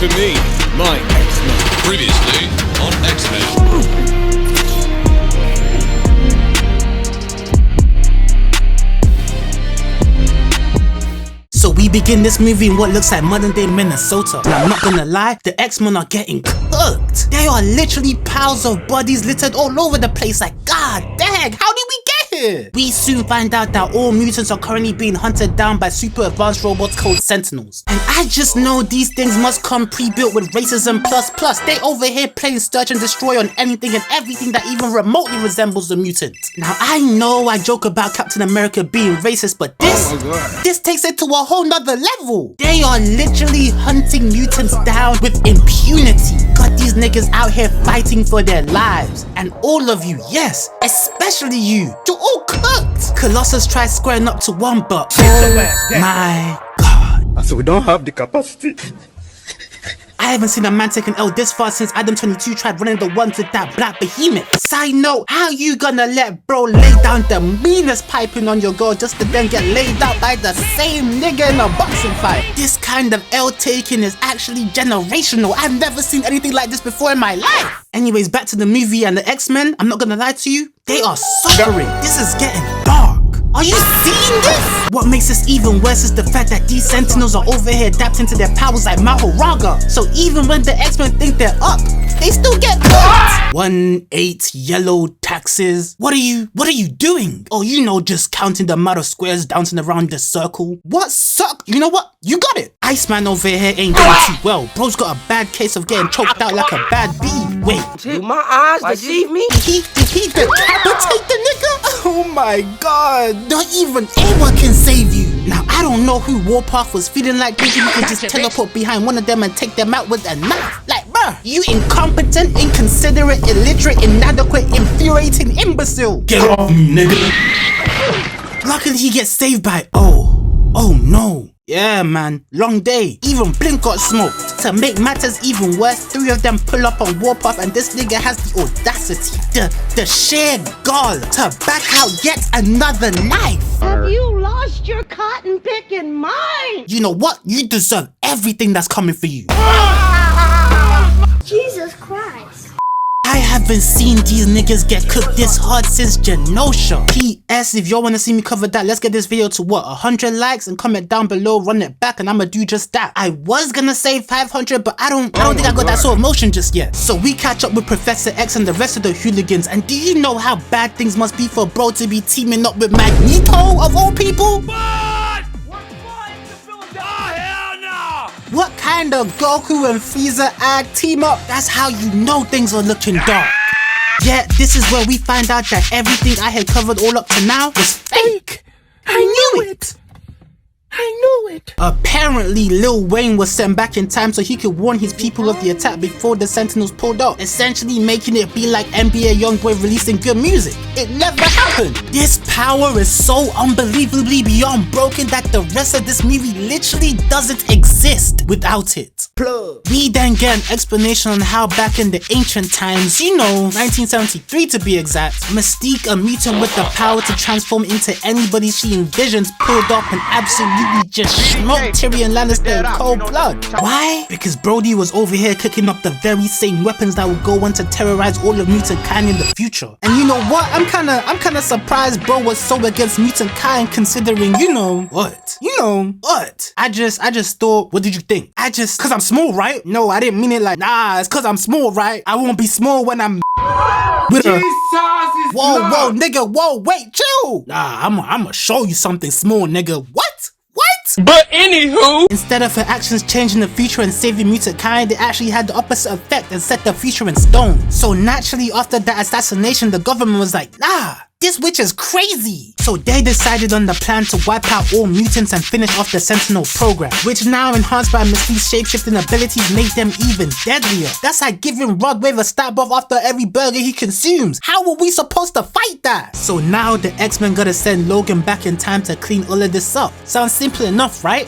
for me, my X-Men. Previously on X-Men. So we begin this movie in what looks like modern day Minnesota. And I'm not gonna lie, the X-Men are getting cooked. They are literally piles of bodies littered all over the place like, god dang, how did we get here? We soon find out that all mutants are currently being hunted down by super advanced robots called Sentinels. And I just know these things must come pre-built with racism plus. They over here playing search and destroy on anything and everything that even remotely resembles a mutant. Now I know I joke about Captain America being racist, but this takes it to a whole nother level. They are literally hunting mutants down with impunity. Got these niggas out here fighting for their lives. And all of you, yes, especially you, you're all cooked. Colossus tried squaring up to one, but oh my god. So we don't have the capacity. I haven't seen a man take an L this far since Adam 22 tried running the ones with that black behemoth. Side note, how you gonna let bro lay down the meanest piping on your girl just to then get laid out by the same nigga in a boxing fight? This kind of L taking is actually generational. I've never seen anything like this before in my life. Anyways, back to the movie and the X-Men. I'm not gonna lie to you, they are suffering. This is getting dark. Are you seeing this? What makes this even worse is the fact that these Sentinels are over here adapting to their powers like Mahoraga. So even when the X-Men think they're up, they still get cooked. 1-8 yellow taxes. What are you doing? Oh, you know, just counting the amount of squares bouncing around the circle. What suck? You know what? You got it. Iceman over here ain't doing too well. Bro's got a bad case of getting choked out like a bad bee. Wait. Do my eyes deceive me? Did he decapitate the nigga? Oh my god. Not even Awa can save you. Now I don't know who Warpath was feeling like thinking he could just teleport behind one of them and take them out with a knife. Like, bruh, you incompetent, inconsiderate, illiterate, inadequate, infuriating imbecile. Get off me, nigga. Luckily he gets saved by oh no. Yeah man, long day. Even Blink got smoked. To make matters even worse, 3 of them pull up on Warpath and this nigga has the audacity, the sheer gall to back out yet another knife. Have you lost your cotton picking mind? You know what? You deserve everything that's coming for you. Jesus Christ. I haven't seen these niggas get cooked this hard since Genosha. P.S. If y'all wanna see me cover that, let's get this video to what, 100 likes and comment down below, run it back, and I'ma do just that. I was gonna say 500, but I don't think I got that sort of motion just yet. So we catch up with Professor X and the rest of the hooligans, and do you know how bad things must be for bro to be teaming up with Magneto of all people? What kind of Goku and Frieza ad team up? That's how you know things are looking dark. Yeah, this is where we find out that everything I had covered all up to now was fake. I knew it. Apparently, Lil Wayne was sent back in time so he could warn his people of the attack before the Sentinels pulled up, essentially making it be like NBA Youngboy releasing good music. It never happened. This power is so unbelievably beyond broken that the rest of this movie literally doesn't exist without it. We then get an explanation on how back in the ancient times, you know, 1973 to be exact, Mystique, a mutant with the power to transform into anybody she envisions, pulled up and absolutely just smoked Tyrion Lannister in cold blood. Why? Because Brody was over here cooking up the very same weapons that would go on to terrorize all of mutant kind in the future. And you know what? I'm kinda surprised bro was so against mutant kind considering, you know what? I just thought, what did you think? Cause I'm small, right? No, I didn't mean it like, nah, it's cause I'm small, right? I won't be small when I'm with a whoa, nigga, whoa, wait, chill. Nah, I'ma show you something small, nigga. What? But anywho, instead of her actions changing the future and saving mutant kind, it actually had the opposite effect and set the future in stone. So naturally, after that assassination, the government was like, nah, this witch is crazy. So they decided on the plan to wipe out all mutants and finish off the Sentinel program, which now enhanced by Mystique's shapeshifting abilities made them even deadlier. That's like giving Rodwave a stab off after every burger he consumes. How were we supposed to fight that? So now the X-Men gotta send Logan back in time to clean all of this up. Sounds simple enough, right?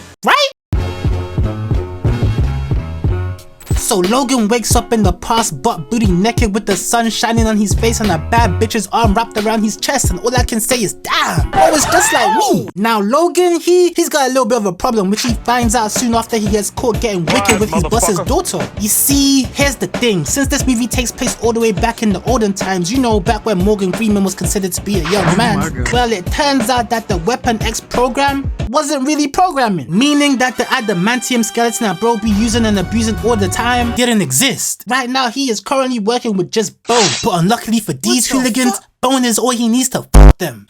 So Logan wakes up in the past, butt booty naked with the sun shining on his face and a bad bitch's arm wrapped around his chest, and all I can say is damn, bro, it's just like me. Now Logan, he's got a little bit of a problem, which he finds out soon after he gets caught getting wicked with his boss's daughter. You see, here's the thing, since this movie takes place all the way back in the olden times, you know, back when Morgan Freeman was considered to be a young man, well, it turns out that the Weapon X program wasn't really programming, meaning that the adamantium skeleton that bro be using and abusing all the time didn't exist. Right now he is currently working with just bone, but unluckily for these hooligans, bone is all he needs to fuck them.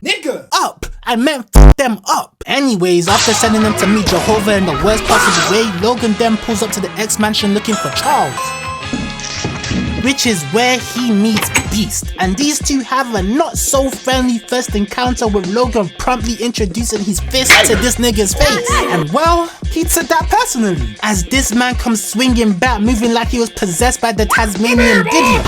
Nigga! Up! I meant fuck them up! Anyways, after sending them to meet Jehovah in the worst possible way, Logan then pulls up to the X mansion looking for Charles, which is where he meets Beast, and these two have a not so friendly first encounter with Logan promptly introducing his fist to this nigga's face, and well, he took that personally, as this man comes swinging back, moving like he was possessed by the Tasmanian Diddy.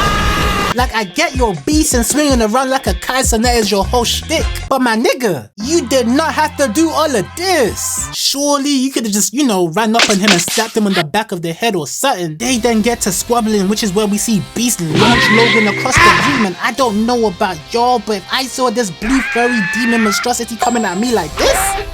Like, I get your beast and swinging around like a kite, so that is your whole shtick. But my nigga, you did not have to do all of this. Surely you could have just, you know, ran up on him and slapped him on the back of the head or something. They then get to squabbling, which is where we see Beast launch Logan across the room. And I don't know about y'all, but if I saw this blue furry demon monstrosity coming at me like this,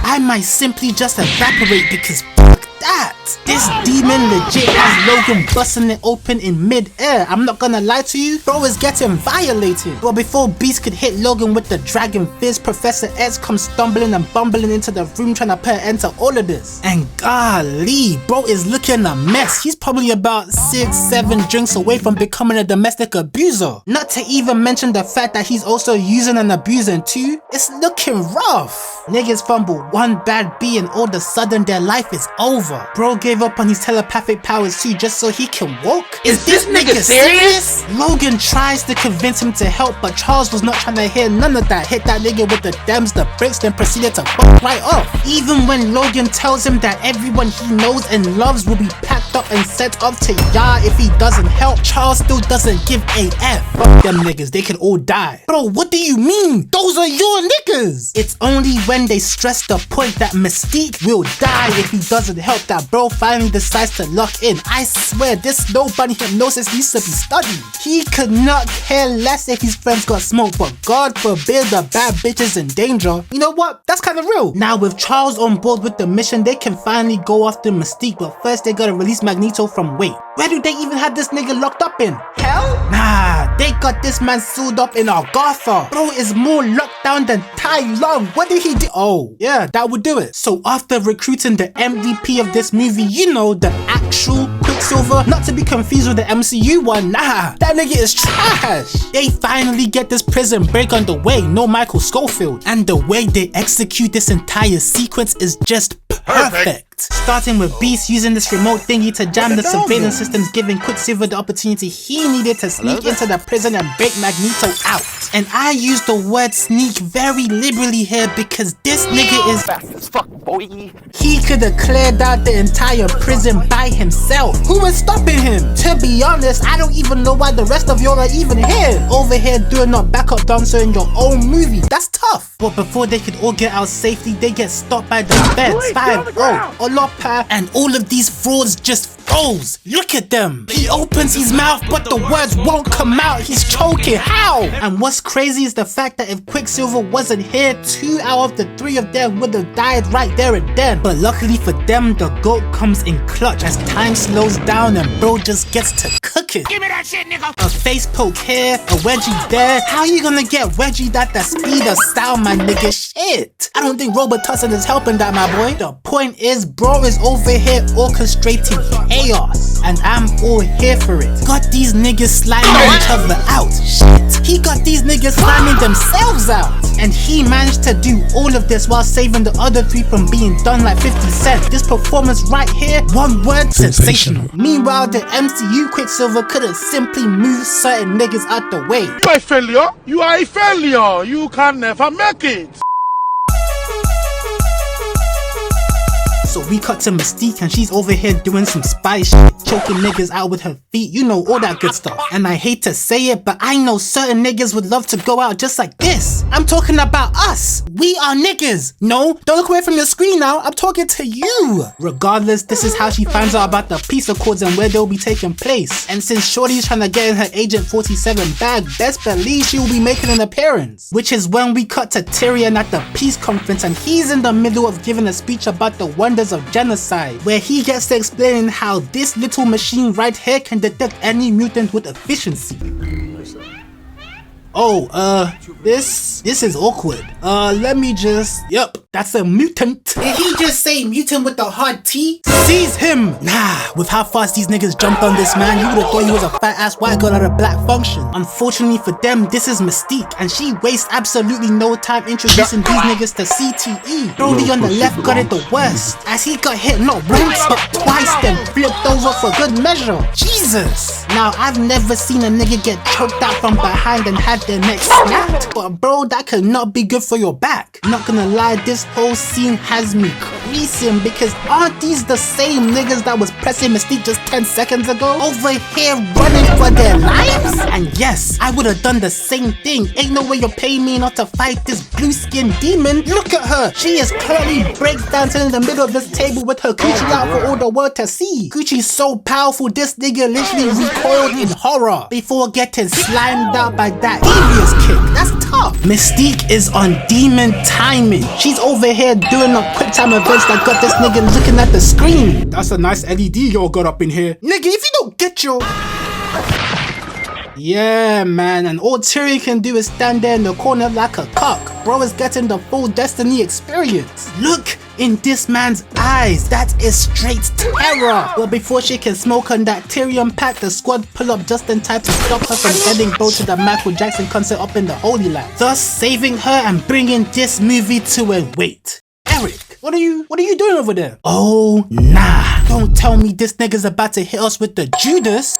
I might simply just evaporate, because fuck that. This demon legit has Logan busting it open in mid-air. I'm not gonna lie to you, bro is getting violated. But before Beast could hit Logan with the Dragon Fizz, Professor X comes stumbling and bumbling into the room trying to put an end to all of this. And golly, bro is looking a mess. He's probably about 6-7 drinks away from becoming a domestic abuser. Not to even mention the fact that he's also using and abusing too. It's looking rough. Niggas fumble one bad beat and all of a sudden their life is over. Bro gave up on his telepathic powers too just so he can walk? Is this nigga serious? Logan tries to convince him to help, but Charles was not trying to hear none of that. Hit that nigga with the dams, the bricks, then proceeded to fuck right off. Even when Logan tells him that everyone he knows and loves will be packed up and sent off to Yah if he doesn't help, Charles still doesn't give a F. Fuck them niggas, they can all die. Bro, what do you mean? Those are your niggas! It's only when they stress the point that Mystique will die if he doesn't help that bro finally decides to lock in. I swear, this nobody hypnosis needs to be studied. He could not care less if his friends got smoked, but God forbid the bad bitches in danger. You know what? That's kind of real. Now with Charles on board with the mission, they can finally go after Mystique, but first they gotta release Magneto from wait. Where do they even have this nigga locked up in? Hell? Nah, they got this man sealed up in Agartha. Bro is more locked down than Tai Lung. What did he do? Oh, yeah, that would do it. So after recruiting the MVP of this movie, you know, the actual Quicksilver, not to be confused with the MCU one, nah, that nigga is trash. They finally get this prison break on the way, no Michael Schofield. And the way they execute this entire sequence is just perfect. Starting with Beast using this remote thingy to jam the surveillance systems, giving Quicksilver the opportunity he needed to sneak into the prison and break Magneto out. And I use the word sneak very liberally here because this nigga is fast as fuck, boy. He could have cleared out the entire prison by himself. Who is stopping him? To be honest, I don't even know why the rest of y'all are even here. Over here doing a backup dancer in your own movie. That's tough. But before they could all get out safely, they get stopped by the feds. 5-0, Olopa, and all of these frauds just froze. Look at them. He opens his mouth, but the words won't come out. He's choking. How? And what's crazy is the fact that if Quicksilver wasn't here, 2 out of the 3 of them would have died right there and then. But luckily for them, the GOAT comes in clutch as time slows down and bro just gets to cooking. Give me that shit, nigga. A face poke here, a wedgie there. How you gonna get wedgied at the speed of sound, my nigga? Shit. I don't think Robitussin is helping that, my boy. The point is, bro is over here orchestrating chaos, and I'm all here for it. Got these niggas sliming each other out. Shit. He got these niggas sliming themselves out. And he managed to do all of this while saving the other 3 from being done like 50 Cent. This performance right here, one word, sensational. Meanwhile, the MCU Quicksilver could have simply moved certain niggas out the way. You are a failure. You are a failure. You can never make it. So we cut to Mystique and she's over here doing some spy shit, choking niggas out with her feet, you know, all that good stuff. And I hate to say it, but I know certain niggas would love to go out just like this. I'm talking about us. We are niggas. No, don't look away from your screen now. I'm talking to you. Regardless, this is how she finds out about the peace accords and where they'll be taking place. And since Shorty's trying to get in her Agent 47 bag, best believe she will be making an appearance. Which is when we cut to Tyrion at the peace conference and he's in the middle of giving a speech about the wonders of genocide, where he gets to explain how this little machine right here can detect any mutant with efficiency. Oh, this is awkward. Let me just, yep, that's a mutant. Did he just say mutant with the hard T? Seize him! Nah, with how fast these niggas jumped on this man, you would've thought he was a fat ass white girl at a black function. Unfortunately for them, this is Mystique, and she wastes absolutely no time introducing these niggas to CTE. Brody on the left got it the worst, as he got hit not once but twice, then flipped over for good measure. Jesus! Now, I've never seen a nigga get choked out from behind and have their neck snapped, but bro, that could not be good for your back. Not gonna lie, this whole scene has me creasing because aren't these the same niggas that was pressing Mystique just 10 seconds ago? Over here running for their lives? And yes, I would have done the same thing. Ain't no way you're paying me not to fight this blue-skinned demon. Look at her. She is clearly breakdancing in the middle of this table with her coochie out for all the world to see. Coochie's so powerful, this nigga literally recoiled in horror before getting slimed out by that devious kick. That's tough. Mystique is on demon timing. She's over here doing a quick time events that got this nigga looking at the screen. That's a nice LED y'all got up in here. Nigga, if you don't get your... Yeah, man, and all Tyrion can do is stand there in the corner like a cock. Bro is getting the full Destiny experience. Look in this man's eyes, that is straight terror. But before she can smoke on that Tyrion pack, the squad pull up just in time to stop her from heading both to the Michael Jackson concert up in the Holy Land, thus saving her and bringing this movie to a wait. Eric, what are you doing over there? Oh, nah. Don't tell me this nigga's about to hit us with the Judas.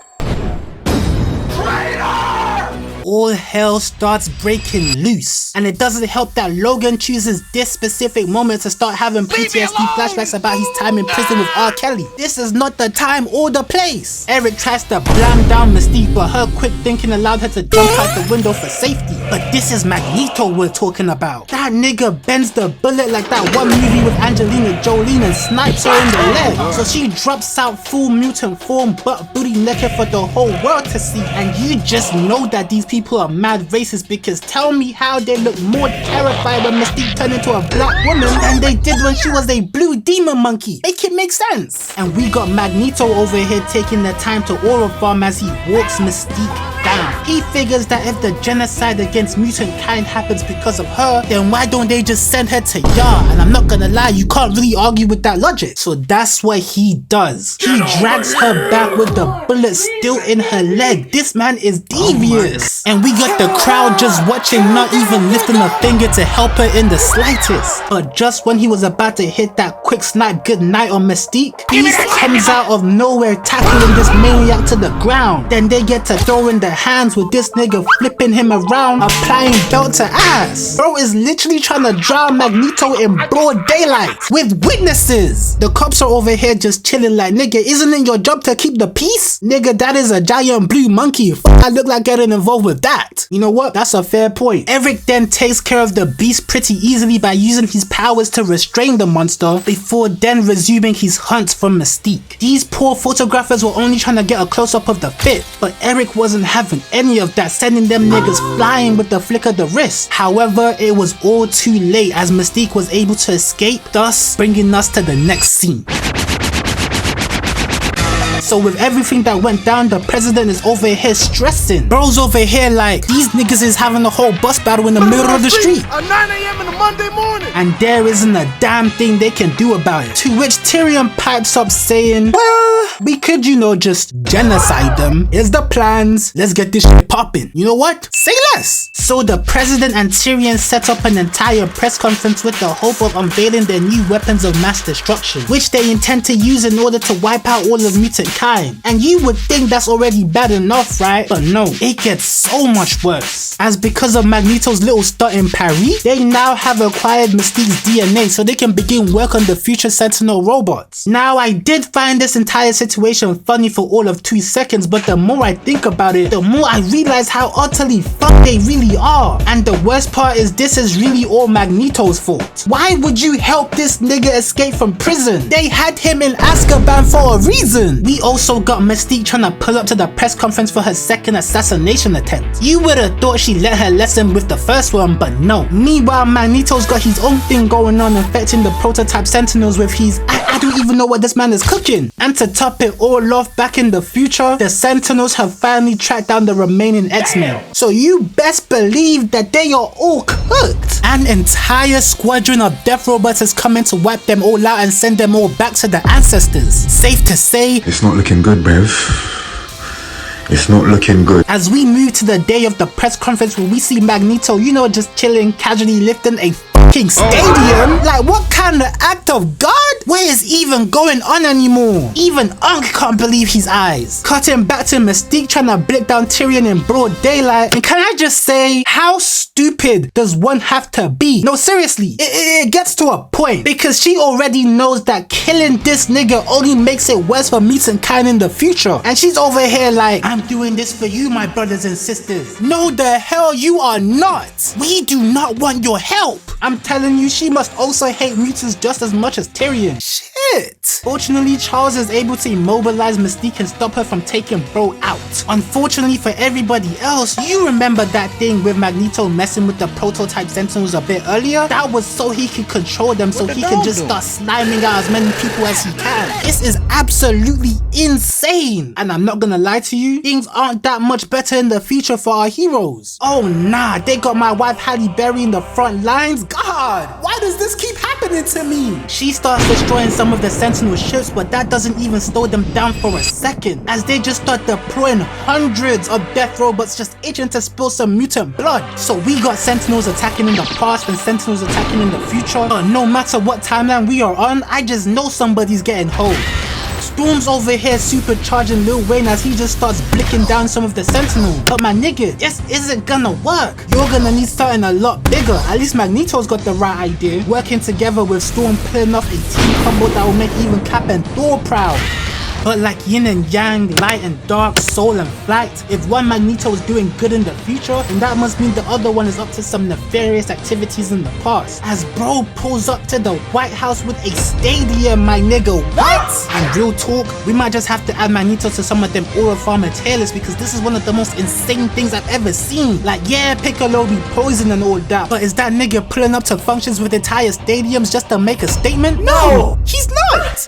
All hell starts breaking loose. And it doesn't help that Logan chooses this specific moment to start having PTSD flashbacks about his time in prison with R. Kelly. This is not the time or the place. Eric tries to blam down Mystique, but her quick thinking allowed her to jump out the window for safety. But this is Magneto we're talking about. That nigga bends the bullet like that one movie with Angelina Jolie and snipes her in the leg. So she drops out full mutant form, butt booty naked for the whole world to see. And you just know that these people are mad racist, because tell me how they look more terrified when Mystique turned into a black woman than they did when she was a blue demon monkey. Make it make sense. And we got Magneto over here taking the time to aura farm as he walks Mystique down. He figures that if the genocide against mutant kind happens because of her, then why don't they just send her to Yar? And I'm not gonna lie, you can't really argue with that logic. So that's what he does. He drags her back with the bullet still in her leg. This man is devious. And we got the crowd just watching, not even lifting a finger to help her in the slightest. But just when he was about to hit that quick snipe goodnight on Mystique, Beast comes out of nowhere tackling this maniac to the ground. Then they get to throw in their hands with this nigga flipping him around, applying belt to ass. Bro is literally trying to drown Magneto in broad daylight with witnesses. The cops are over here just chilling like, nigga, isn't it your job to keep the peace? Nigga, that is a giant blue monkey. I look like getting involved with that. You know what? That's a fair point. Eric then takes care of the beast pretty easily by using his powers to restrain the monster before then resuming his hunt for Mystique. These poor photographers were only trying to get a close-up of the fit, but Eric wasn't having any of that, sending them niggas flying with the flick of the wrist. However, it was all too late as Mystique was able to escape, thus bringing us to the next scene. So with everything that went down, the president is over here stressing. Bro's over here like, these niggas is having a whole bus battle in the middle of the street. At 9 a.m. in the Monday morning. And there isn't a damn thing they can do about it. To which Tyrion pipes up saying, well, we could, you know, just genocide them. Here's the plans. Let's get this shit popping. You know what? Say less. So the president and Tyrion set up an entire press conference with the hope of unveiling their new weapons of mass destruction, which they intend to use in order to wipe out all of mutant mankind. And you would think that's already bad enough, right? But no, it gets so much worse. As because of Magneto's little stunt in Paris, they now have acquired Mystique's DNA so they can begin work on the future Sentinel robots. Now, I did find this entire situation funny for all of 2 seconds, but the more I think about it, the more I realize how utterly fucked they really are. And the worst part is this is really all Magneto's fault. Why would you help this nigga escape from prison? They had him in Azkaban for a reason. We also got Mystique trying to pull up to the press conference for her second assassination attempt. You would have thought she learned her lesson with the first one, but no. Meanwhile, Magneto's got his own thing going on, infecting the prototype Sentinels with his I don't even know what this man is cooking. And to top it all off, back in the future, the Sentinels have finally tracked down the remaining X-Men. So you best believe that they are all cooked. An entire squadron of death robots is coming to wipe them all out and send them all back to the ancestors. Safe to say, it's not looking good, bruv. It's not looking good. As we move to the day of the press conference where we see Magneto, you know, just chilling, casually lifting a fucking stadium. Like, what kind of act of God? What is even going on anymore? Even Unc can't believe his eyes. Cutting back to Mystique trying to blick down Tyrion in broad daylight. And can I just say, how stupid does one have to be? No, seriously, it gets to a point. Because she already knows that killing this nigga only makes it worse for mutant kind in the future. And she's over here like, I'm doing this for you, my brothers and sisters. No, the hell you are not. We do not want your help. I'm telling you, she must also hate mutants just as much as Tyrion. Shit. Fortunately, Charles is able to immobilize Mystique and stop her from taking bro out. Unfortunately for everybody else, you remember that thing with Magneto messing with the prototype Sentinels a bit earlier? That was so he could control them, so he can just start sliming out as many people as he can. This is absolutely insane. And I'm not gonna lie to you, things aren't that much better in the future for our heroes. Oh nah, they got my wife Halle Berry in the front lines. God, why does this keep happening to me? She starts destroying some of the Sentinel ships, but that doesn't even slow them down for a second, as they just start deploying hundreds of death robots just itching to spill some mutant blood. So we got Sentinels attacking in the past and Sentinels attacking in the future. But no matter what timeline we are on, I just know somebody's getting hold. Storm's over here supercharging Lil Wayne as he just starts blicking down some of the Sentinels. But my nigga, this isn't gonna work. You're gonna need something a lot bigger. At least Magneto's got the right idea. Working together with Storm, pulling off a team combo that will make even Cap and Thor proud. But like yin and yang, light and dark, soul and flight, if one Magneto is doing good in the future, then that must mean the other one is up to some nefarious activities in the past. As bro pulls up to the White House with a stadium, my nigga, what? And real talk, we might just have to add Magneto to some of them Aura Farmer tier lists, because this is one of the most insane things I've ever seen. Like, yeah, Piccolo be poison and all that, but is that nigga pulling up to functions with entire stadiums just to make a statement? No, he's not!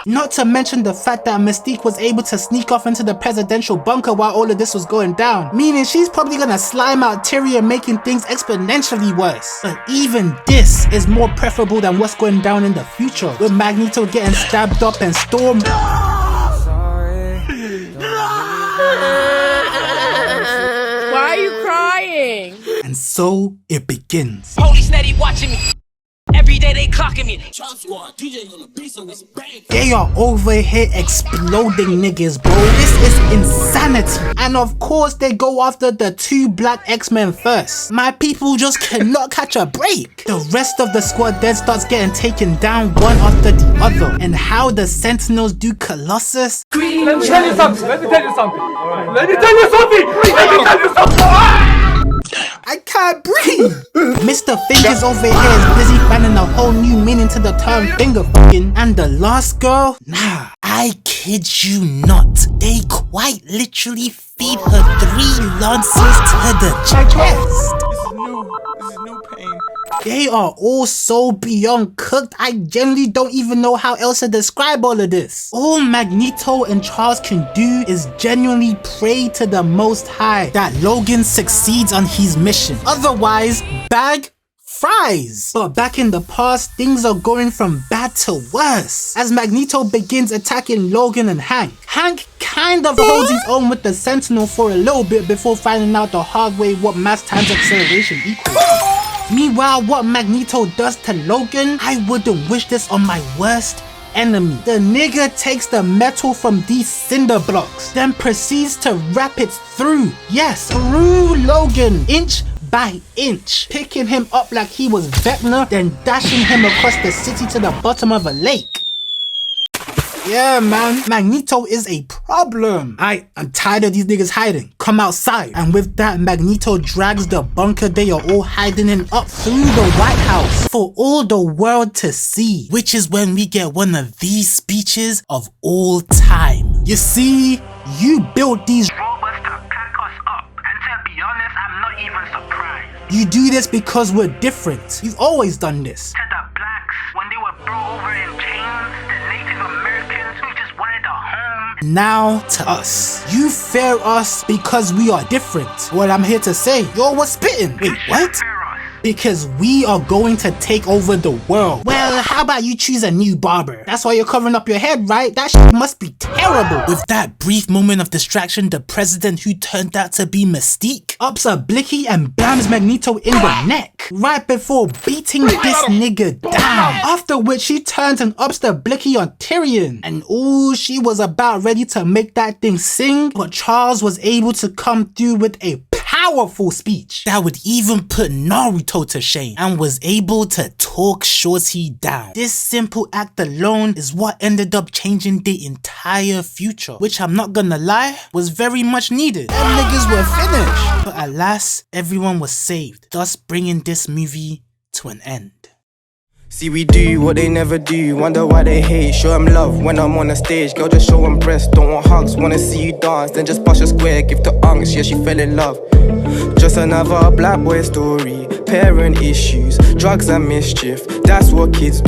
Not to mention the fact that Mystique was able to sneak off into the presidential bunker while all of this was going down, meaning she's probably gonna slime out Tyrion, making things exponentially worse. But even this is more preferable than what's going down in the future, with Magneto getting stabbed up and Storm... Why are you crying? And so it begins. Police steady watching me. Every day they clocking me. They are over here exploding niggas, bro. This is insanity. And of course they go after the 2 black X-Men first. My people just cannot catch a break. The rest of the squad then starts getting taken down one after the other. And how the Sentinels do Colossus. Let me tell you something. Let me tell you something. All right. Let me tell you something. Let me tell you something. I can't breathe. Mr. Fingers over here is busy finding a whole new meaning to the term finger fucking. And the last girl? Nah, I kid you not. They quite literally feed her 3 lances to the chest. This is new pain. They are all so beyond cooked, I genuinely don't even know how else to describe all of this. All Magneto and Charles can do is genuinely pray to the Most High that Logan succeeds on his mission. Otherwise, bag fries. But back in the past, things are going from bad to worse, as Magneto begins attacking Logan and Hank. Hank kind of holds his own with the Sentinel for a little bit before finding out the hard way what mass times acceleration equals. Meanwhile, what Magneto does to Logan, I wouldn't wish this on my worst enemy. The nigga takes the metal from these cinder blocks, then proceeds to wrap it through, yes, through Logan, inch by inch, picking him up like he was Vecna, then dashing him across the city to the bottom of a lake. Yeah, man, Magneto is a problem. I'm tired of these niggas hiding. Come outside. And with that, Magneto drags the bunker they are all hiding in up through the White House for all the world to see, which is when we get one of these speeches of all time. You see, you built these robots to pack us up, and to be honest, I'm not even surprised. You do this because we're different. You've always done this. To the blacks, when they were brought over in chains, the Native Americans who just wanted a home. Now to us. You fear us because we are different. What I'm here to say, yo, what's spitting? Wait, what? Because we are going to take over the world. Well, how about you choose a new barber? That's why you're covering up your head, right? That shit must be terrible. With that brief moment of distraction, the president, who turned out to be Mystique, ups a blicky and bams Magneto in the neck, right before beating this nigga down. After which she turns and ups the blicky on Tyrion. And ooh, she was about ready to make that thing sing, but Charles was able to come through with a powerful speech that would even put Naruto to shame, and was able to talk Shorty down. This simple act alone is what ended up changing the entire future, which I'm not gonna lie, was very much needed. Them niggas were finished. But alas, everyone was saved, thus bringing this movie to an end. See, we do what they never do, wonder why they hate. Show them love when I'm on the stage, girl, just show them breasts. Don't want hugs, wanna see you dance, then just bust your square, give the unks, yeah, she fell in love. Just another black boy story, parent issues, drugs and mischief, that's what kids do.